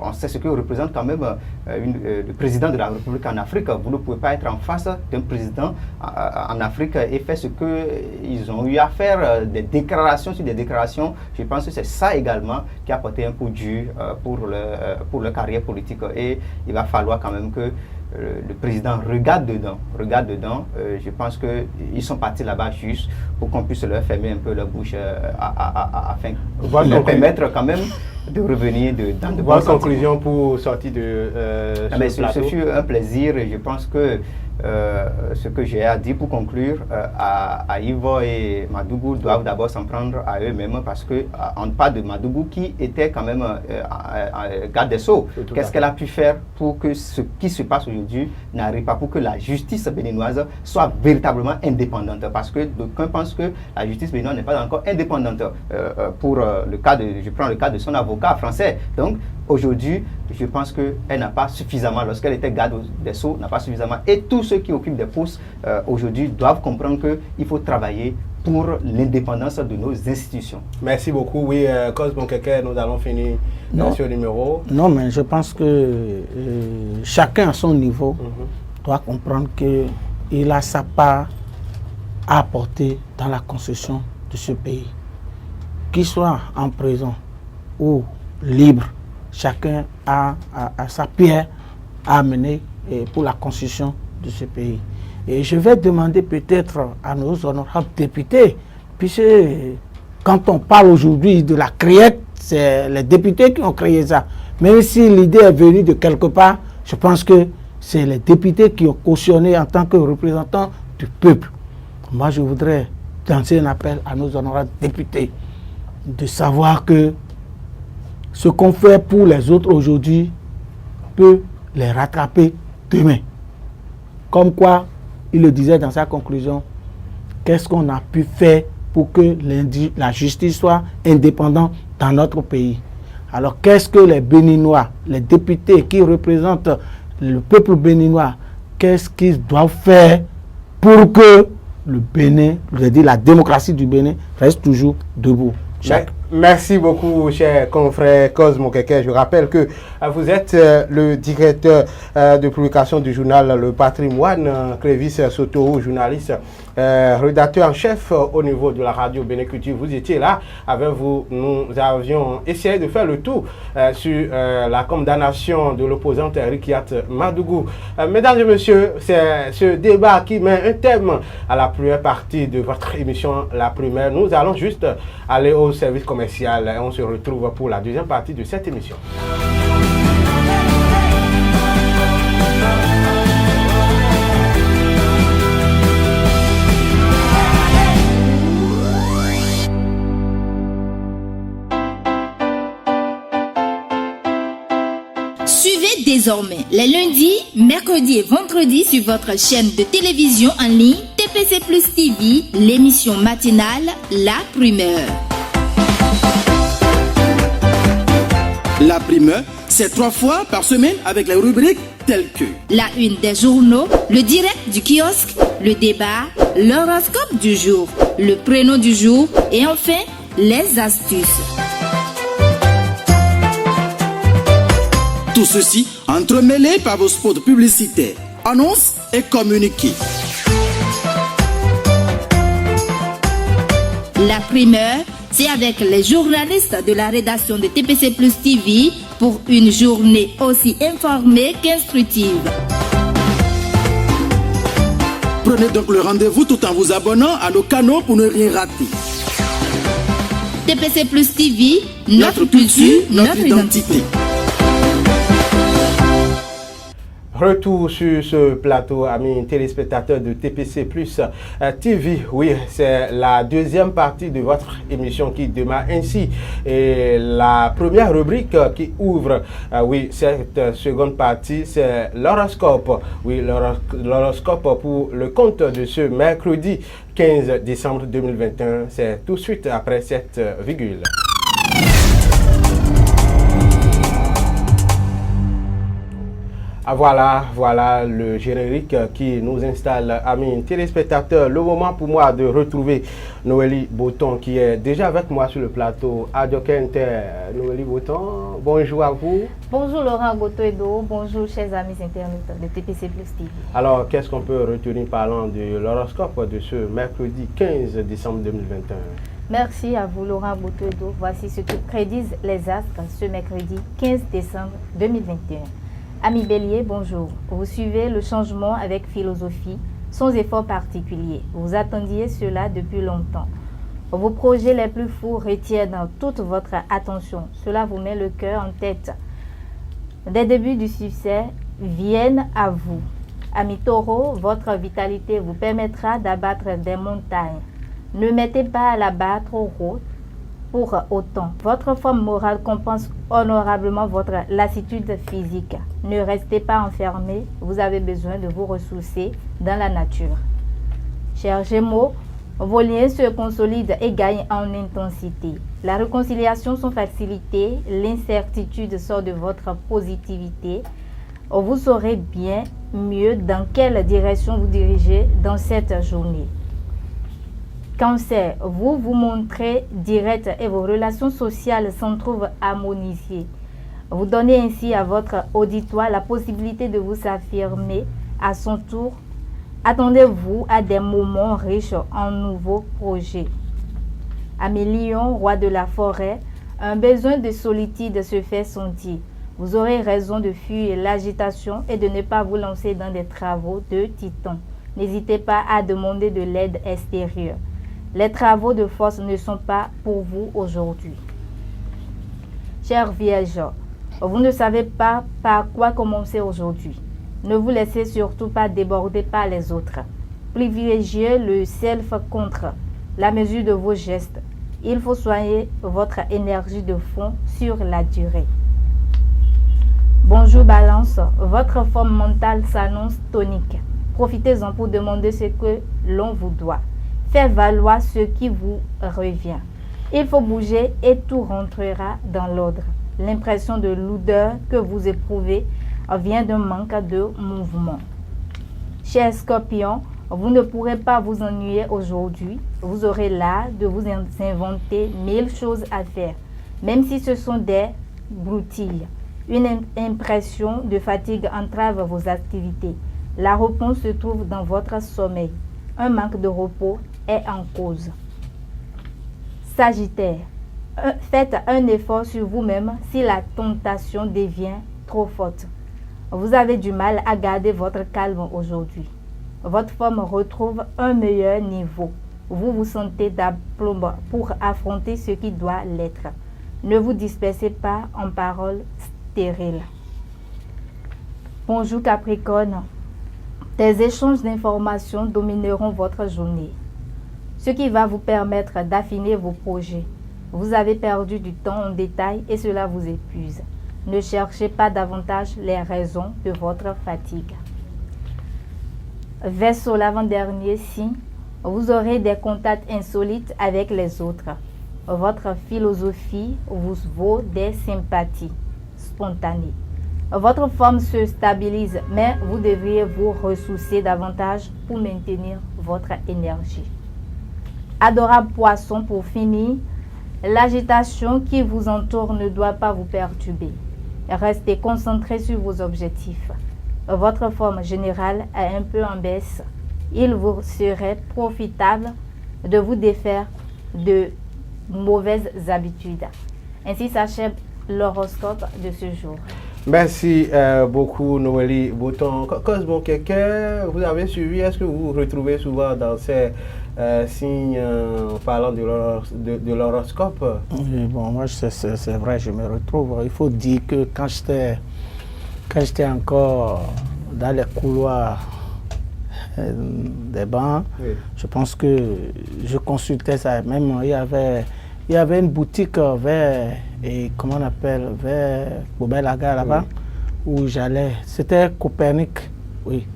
On sait ce que représente quand même le président de la République en Afrique. Vous ne pouvez pas être en face d'un président en Afrique et faire ce qu'ils ont eu à faire, des déclarations sur des déclarations. Je pense que c'est ça également qui a porté un coup dur pour leur carrière politique. Et il va falloir quand même que le président regarde dedans. Je pense qu'ils sont partis là-bas juste pour qu'on puisse leur fermer un peu leur bouche afin de leur permettre quand même de revenir dans de bonnes conclusions pour sortir de ce plateau. Ce fut un plaisir et je pense que ce que j'ai à dire pour conclure, Aïvo et Madougou doivent d'abord s'en prendre à eux-mêmes parce qu'on parle de Madougou qui était quand même garde des Sceaux. Qu'est-ce qu'elle a pu faire pour que ce qui se passe aujourd'hui n'arrive pas, pour que la justice béninoise soit véritablement indépendante? Parce que d'aucuns pensent que la justice béninoise n'est pas encore indépendante. Je prends le cas de son avocat français. Donc aujourd'hui, je pense qu'elle n'a pas suffisamment, lorsqu'elle était garde des Sceaux, n'a pas suffisamment. Et tous ceux qui occupent des postes aujourd'hui doivent comprendre qu'il faut travailler pour l'indépendance de nos institutions. Merci beaucoup. Oui, Cosmo Keke, nous allons finir ce numéro. Non, mais je pense que chacun à son niveau doit comprendre qu'il a sa part à apporter dans la construction de ce pays. Qu'il soit en prison ou libre, chacun a sa pierre à amener pour la construction de ce pays. Et je vais demander peut-être à nos honorables députés, puisque quand on parle aujourd'hui de la CRIEC, c'est les députés qui ont créé ça. Même si l'idée est venue de quelque part, je pense que c'est les députés qui ont cautionné en tant que représentants du peuple. Moi, je voudrais lancer un appel à nos honorables députés de savoir que ce qu'on fait pour les autres aujourd'hui peut les rattraper demain. Comme quoi, il le disait dans sa conclusion, qu'est-ce qu'on a pu faire pour que la justice soit indépendante dans notre pays. Alors, qu'est-ce que les Béninois, les députés qui représentent le peuple béninois, qu'est-ce qu'ils doivent faire pour que le Bénin, je veux dire la démocratie du Bénin, reste toujours debout? Merci beaucoup, cher confrère Cosmo Keke. Je rappelle que vous êtes le directeur de publication du journal Le Patrimoine, Clévis Sotoro, journaliste, rédacteur en chef au niveau de la radio Bénin Culture. Vous étiez là, avec vous, nous avions essayé de faire le tour sur la condamnation de l'opposante Rikiat Madougou. Mesdames et messieurs, c'est ce débat qui met un thème à la première partie de votre émission, La Primaire. Nous allons juste aller au service commercial et on se retrouve pour la deuxième partie de cette émission. Suivez désormais les lundis, mercredis et vendredis sur votre chaîne de télévision en ligne TPC Plus TV, l'émission matinale La Primeur. La Primeur, c'est 3 fois par semaine avec les rubriques telles que la une des journaux, le direct du kiosque, le débat, l'horoscope du jour, le prénom du jour et enfin les astuces. Tout ceci entremêlé par vos spots publicitaires, annonces et communiqués. La Primeur, c'est avec les journalistes de la rédaction de TPC Plus TV pour une journée aussi informée qu'instructive. Prenez donc le rendez-vous tout en vous abonnant à nos canaux pour ne rien rater. TPC Plus TV, notre culture, notre identité. Retour sur ce plateau, amis téléspectateurs de TPC Plus TV. Oui, c'est la deuxième partie de votre émission qui démarre ainsi. Et la première rubrique qui ouvre, cette seconde partie, c'est l'horoscope. Oui, l'horoscope pour le compte de ce mercredi 15 décembre 2021. C'est tout de suite après cette virgule. Voilà le générique qui nous installe, amis téléspectateurs. Le moment pour moi de retrouver Noélie Boton qui est déjà avec moi sur le plateau. Adjokente, Noélie Boton, bonjour à vous. Bonjour Laurent Goto-Edo, bonjour chers amis internautes de TPC Plus TV. Alors, qu'est-ce qu'on peut retenir parlant de l'horoscope de ce mercredi 15 décembre 2021? Merci à vous Laurent Goto-Edo. Voici ce que prédisent les astres ce mercredi 15 décembre 2021. Amis Bélier, bonjour. Vous suivez le changement avec philosophie, sans effort particulier. Vous attendiez cela depuis longtemps. Vos projets les plus fous retiennent toute votre attention. Cela vous met le cœur en tête. Des débuts du succès viennent à vous. Amis Taureau, votre vitalité vous permettra d'abattre des montagnes. Ne mettez pas la barre trop haute pour autant. Votre forme morale compense honorablement votre lassitude physique. Ne restez pas enfermé, vous avez besoin de vous ressourcer dans la nature. Chers Gémeaux, vos liens se consolident et gagnent en intensité. La réconciliation sont facilitées, l'incertitude sort de votre positivité. Vous saurez bien mieux dans quelle direction vous dirigez dans cette journée. Cancer, vous vous montrez direct et vos relations sociales s'en trouvent harmonisées. Vous donnez ainsi à votre auditoire la possibilité de vous affirmer à son tour. Attendez-vous à des moments riches en nouveaux projets. Amis Lion, roi de la forêt, un besoin de solitude se fait sentir. Vous aurez raison de fuir l'agitation et de ne pas vous lancer dans des travaux de titan. n'hésitez pas à demander de l'aide extérieure. Les travaux de force ne sont pas pour vous aujourd'hui. Chère Vierge, vous ne savez pas par quoi commencer aujourd'hui. Ne vous laissez surtout pas déborder par les autres. Privilégiez le self contre la mesure de vos gestes. Il faut soigner votre énergie de fond sur la durée. Bonjour Balance, votre forme mentale s'annonce tonique. Profitez-en pour demander ce que l'on vous doit. Faites valoir ce qui vous revient. Il faut bouger et tout rentrera dans l'ordre. L'impression de lourdeur que vous éprouvez vient d'un manque de mouvement. Cher Scorpion, vous ne pourrez pas vous ennuyer aujourd'hui. Vous aurez l'art de vous inventer 1000 choses à faire, même si ce sont des broutilles. Une impression de fatigue entrave vos activités. La réponse se trouve dans votre sommeil. Un manque de repos est en cause. Sagittaire, faites un effort sur vous-même si la tentation devient trop forte. Vous avez du mal à garder votre calme aujourd'hui. Votre forme retrouve un meilleur niveau. Vous vous sentez d'aplomb pour affronter ce qui doit l'être. Ne vous dispersez pas en paroles stériles. Bonjour Capricorne. Des échanges d'informations domineront votre journée, ce qui va vous permettre d'affiner vos projets. Vous avez perdu du temps en détail et cela vous épuise. Ne cherchez pas davantage les raisons de votre fatigue. Verseau, l'avant-dernier signe, vous aurez des contacts insolites avec les autres. Votre philosophie vous vaut des sympathies spontanées. Votre forme se stabilise, mais vous devriez vous ressourcer davantage pour maintenir votre énergie. Adorable Poisson, pour finir, l'agitation qui vous entoure ne doit pas vous perturber. Restez concentré sur vos objectifs. Votre forme générale est un peu en baisse. Il vous serait profitable de vous défaire de mauvaises habitudes. Ainsi s'achève l'horoscope de ce jour. Merci beaucoup Noélie Bouton. Cosmo Keke, vous avez suivi, est-ce que vous vous retrouvez souvent dans ces signes parlant de l'horoscope? Oui, bon, moi c'est vrai, je me retrouve. Il faut dire que quand j'étais encore dans les couloirs des bancs, oui, je pense que je consultais ça. Même il y avait une boutique vers, et comment on appelle, vers Bobel-Laga là-bas, oui, où j'allais. C'était Copernic, oui.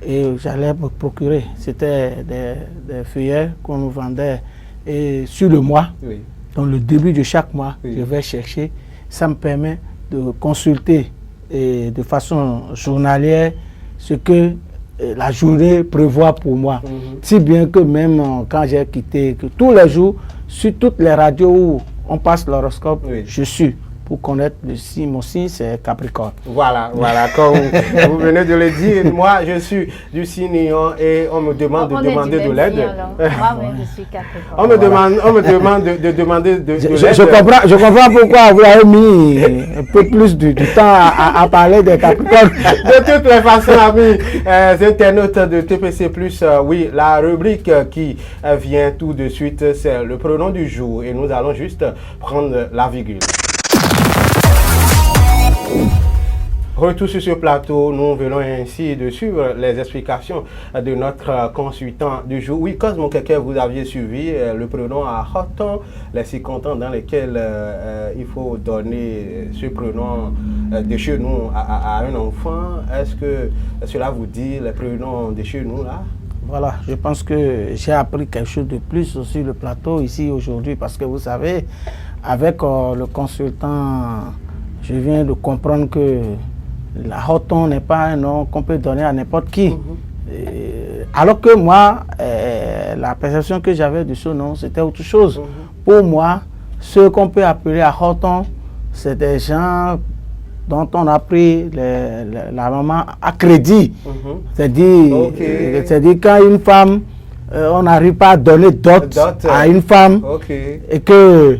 Et j'allais me procurer. C'était des feuillets qu'on nous vendait et sur le mois. Oui. Dans le début de chaque mois, oui, je vais chercher. Ça me permet de consulter et de façon journalière ce que la journée prévoit pour moi. Si bien que même quand j'ai quitté, que tous les jours, sur toutes les radios où on passe l'horoscope, oui, je suis pour connaître le signe. Mon signe, c'est Capricorne. Voilà, comme vous venez de le dire, moi je suis du signe Lion et on me demande de demander de l'aide. Moi-même, je suis Capricorne. On me demande de demander de l'aide. Je comprends pourquoi vous avez mis un peu plus de temps à parler des Capricornes. De toutes les façons, amis internautes de TPC+, oui, la rubrique qui vient tout de suite, c'est le pronom du jour et nous allons juste prendre la virgule. Retour sur ce plateau, nous venons ainsi de suivre les explications de notre consultant du jour. Oui, Cosmo Keke, vous aviez suivi le pronom à Hoton, les circonstances dans lesquelles il faut donner ce pronom de chez nous à un enfant. Est-ce que cela vous dit les pronoms de chez nous là? Voilà, je pense que j'ai appris quelque chose de plus sur le plateau ici aujourd'hui parce que vous savez, avec le consultant, je viens de comprendre que la Hoton n'est pas un nom qu'on peut donner à n'importe qui. Alors que moi, la perception que j'avais de ce nom, c'était autre chose. Pour moi, ceux qu'on peut appeler à Hoton, c'est des gens dont on a pris la maman à crédit. C'est-à-dire quand une femme, on n'arrive pas à donner dot à une femme et que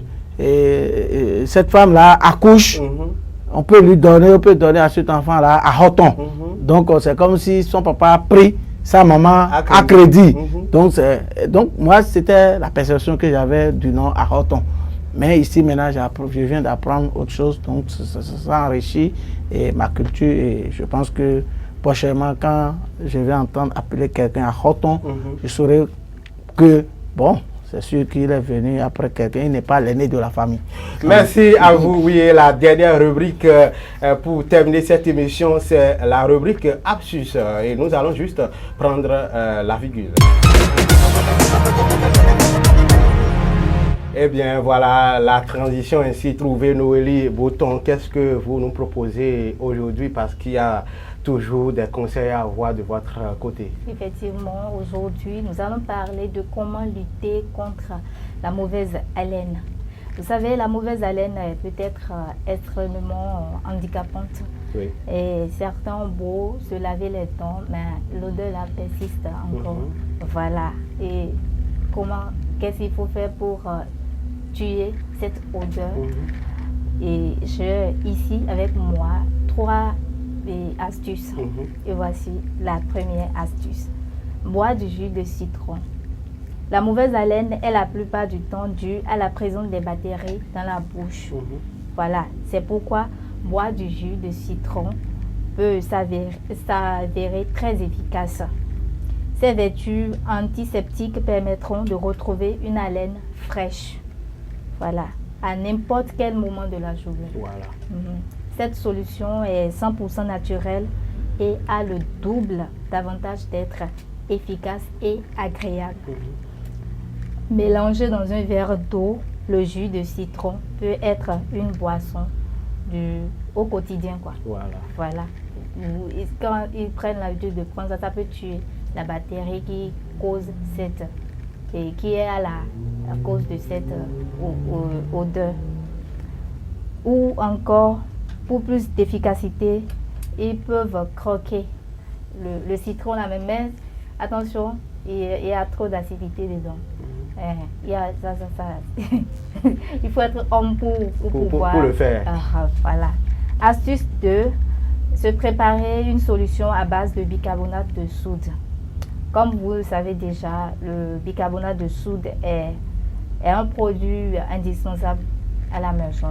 cette femme-là accouche, on peut donner à cet enfant-là à Hoton. Donc c'est comme si son papa a pris sa maman à crédit. Donc, moi, c'était la perception que j'avais du nom Ahoton. Mais ici, maintenant, je viens d'apprendre autre chose, donc ça enrichit ma culture et je pense que prochainement, quand je vais entendre appeler quelqu'un Ahoton, je saurai que, bon, c'est sûr qu'il est venu après quelqu'un, il n'est pas l'aîné de la famille. Merci à vous. Oui, et la dernière rubrique pour terminer cette émission, c'est la rubrique Absus. Et nous allons juste prendre la virgule. Eh bien, voilà la transition ainsi trouvée. Noélie Botton, qu'est-ce que vous nous proposez aujourd'hui? Parce qu'il y a toujours des conseils à avoir de votre côté. Effectivement, aujourd'hui, nous allons parler de comment lutter contre la mauvaise haleine. Vous savez, la mauvaise haleine peut être extrêmement handicapante. Oui. Et certains ont beau se laver les dents, mais l'odeur là persiste encore. Voilà. Et qu'est-ce qu'il faut faire pour tuer cette odeur? Et j'ai ici avec moi 3 astuces. Et voici la première astuce. Boire du jus de citron. La mauvaise haleine est la plupart du temps due à la présence des bactéries dans la bouche. Voilà, c'est pourquoi boire du jus de citron peut s'avérer très efficace. Ces vertus antiseptiques permettront de retrouver une haleine fraîche. Voilà, à n'importe quel moment de la journée. Voilà. Cette solution est 100% naturelle et a le double d'avantage d'être efficace et agréable. Mélangé dans un verre d'eau, le jus de citron peut être une boisson au quotidien, quoi. Voilà. Quand ils prennent l'habitude de prendre ça, ça peut tuer la bactérie qui cause qui est à cause de cette odeur. Ou encore, pour plus d'efficacité, ils peuvent croquer le citron là même. Mais attention, il y a trop d'acidité dedans. Il y a ça. Il faut être homme pour le faire. Voilà. Astuce 2, se préparer une solution à base de bicarbonate de soude. Comme vous le savez déjà, le bicarbonate de soude est un produit indispensable à la maison.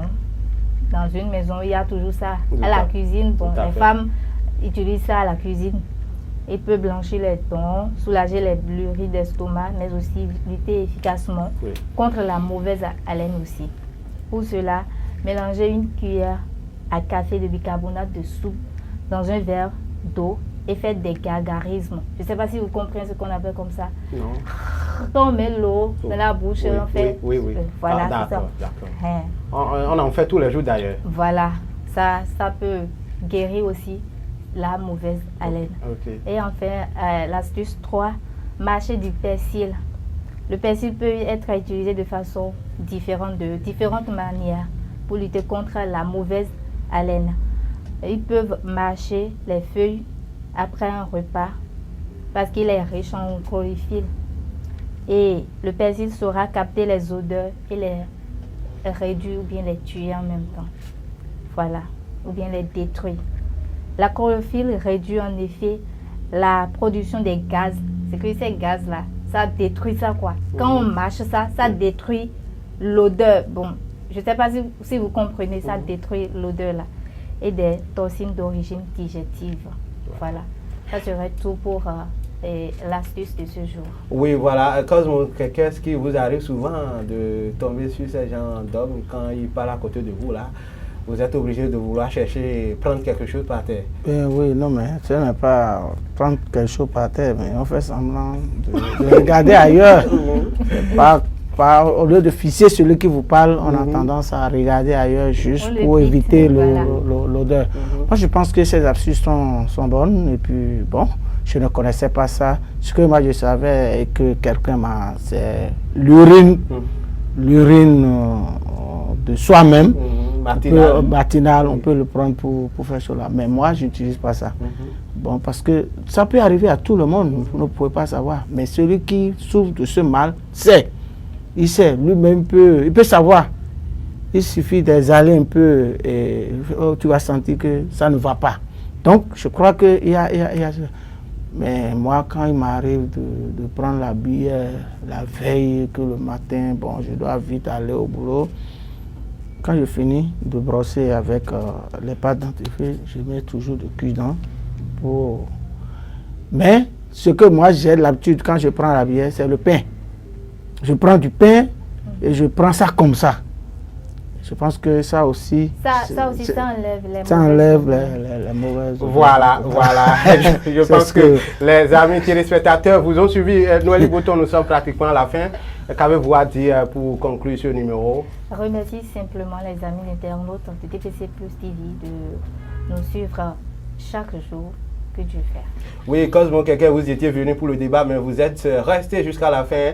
Dans une maison, il y a toujours ça. À la cuisine, les femmes utilisent ça à la cuisine. Il peut blanchir les dents, soulager les brûleries d'estomac, mais aussi lutter efficacement contre la mauvaise haleine aussi. Pour cela, mélangez une cuillère à café de bicarbonate de soude dans un verre d'eau et faites des gargarismes. Je ne sais pas si vous comprenez ce qu'on appelle comme ça. Non. Quand on met l'eau dans la bouche, on fait... Oui. Voilà, d'accord. On en fait tous les jours d'ailleurs. Voilà, ça peut guérir aussi la mauvaise haleine. Et enfin, l'astuce 3, mâcher du persil. Le persil peut être utilisé de façon différente, de différentes manières pour lutter contre la mauvaise haleine. Ils peuvent mâcher les feuilles après un repas parce qu'il est riche en chlorophylle. Et le persil saura capter les odeurs et les réduire ou bien les tuer en même temps. Voilà, ou bien les détruire. La chlorophylle réduit en effet la production des gaz. C'est que ces gaz-là, ça détruit ça quoi. Quand on mâche ça, ça détruit l'odeur. Bon, je ne sais pas si vous comprenez, ça détruit l'odeur là. Et des toxines d'origine digestive. Voilà, ça serait tout pour l'astuce de ce jour. Oui, voilà. Cosmo, qu'est-ce qui vous arrive souvent de tomber sur ces gens d'hommes quand ils parlent à côté de vous là? Vous êtes obligé de vouloir chercher, prendre quelque chose par terre. Oui, non, mais ce n'est pas prendre quelque chose par terre, mais on fait semblant de regarder ailleurs. Au lieu de fixer celui qui vous parle, on a tendance à regarder ailleurs juste pour éviter l'odeur. Moi, je pense que ces astuces sont bonnes. Et puis, bon, je ne connaissais pas ça. Ce que moi, je savais et que quelqu'un m'a... C'est l'urine de soi-même. Matinal, on peut le prendre pour faire cela. Mais moi, je n'utilise pas ça. Bon, parce que ça peut arriver à tout le monde. Vous ne pouvez pas savoir. Mais celui qui souffre de ce mal sait. Il sait, lui-même il peut savoir. Il suffit d'exhaler un peu et tu vas sentir que ça ne va pas. Donc, je crois qu'il y a Mais moi, quand il m'arrive de prendre la bière la veille, que le matin, bon, je dois vite aller au boulot, quand je finis de brosser avec les pâtes dentifrice, je mets toujours de cul-dent pour... Mais ce que moi j'ai l'habitude quand je prends la bière, c'est le pain. Je prends du pain et je prends ça comme ça. Je pense que ça aussi... Ça enlève les mauvaises... Voilà. je pense que les amis téléspectateurs vous ont suivi. Noélie Bouton, nous sommes pratiquement à la fin. Qu'avez-vous à dire pour conclure ce numéro? Remercie simplement les amis internautes de TPC Plus TV de nous suivre chaque jour. Que Dieu fait. Oui, Cosmo Keke, vous étiez venu pour le débat, mais vous êtes resté jusqu'à la fin.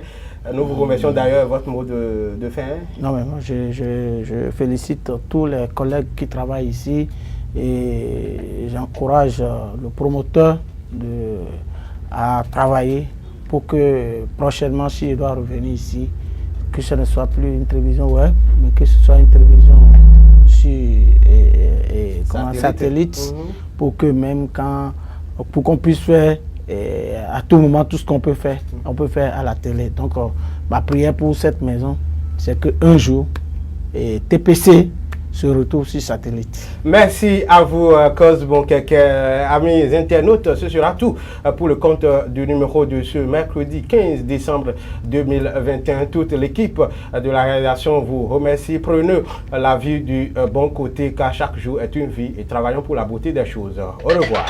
Nous vous remercions d'ailleurs. Votre mot de fin. Non, mais moi, je félicite tous les collègues qui travaillent ici et j'encourage le promoteur à travailler pour que prochainement, s'il doit revenir ici, que ce ne soit plus une télévision web, mais que ce soit une télévision sur satellite, pour que même pour qu'on puisse faire à tout moment tout ce qu'on peut faire, on peut faire à la télé. Donc ma prière pour cette maison, c'est qu'un jour, TPC se retrouve sur satellite. Merci à vous, Cosmo Keke. Amis internautes, ce sera tout pour le compte du numéro de ce mercredi 15 décembre 2021. Toute l'équipe de la réalisation vous remercie. Prenez la vie du bon côté, car chaque jour est une vie et travaillons pour la beauté des choses. Au revoir.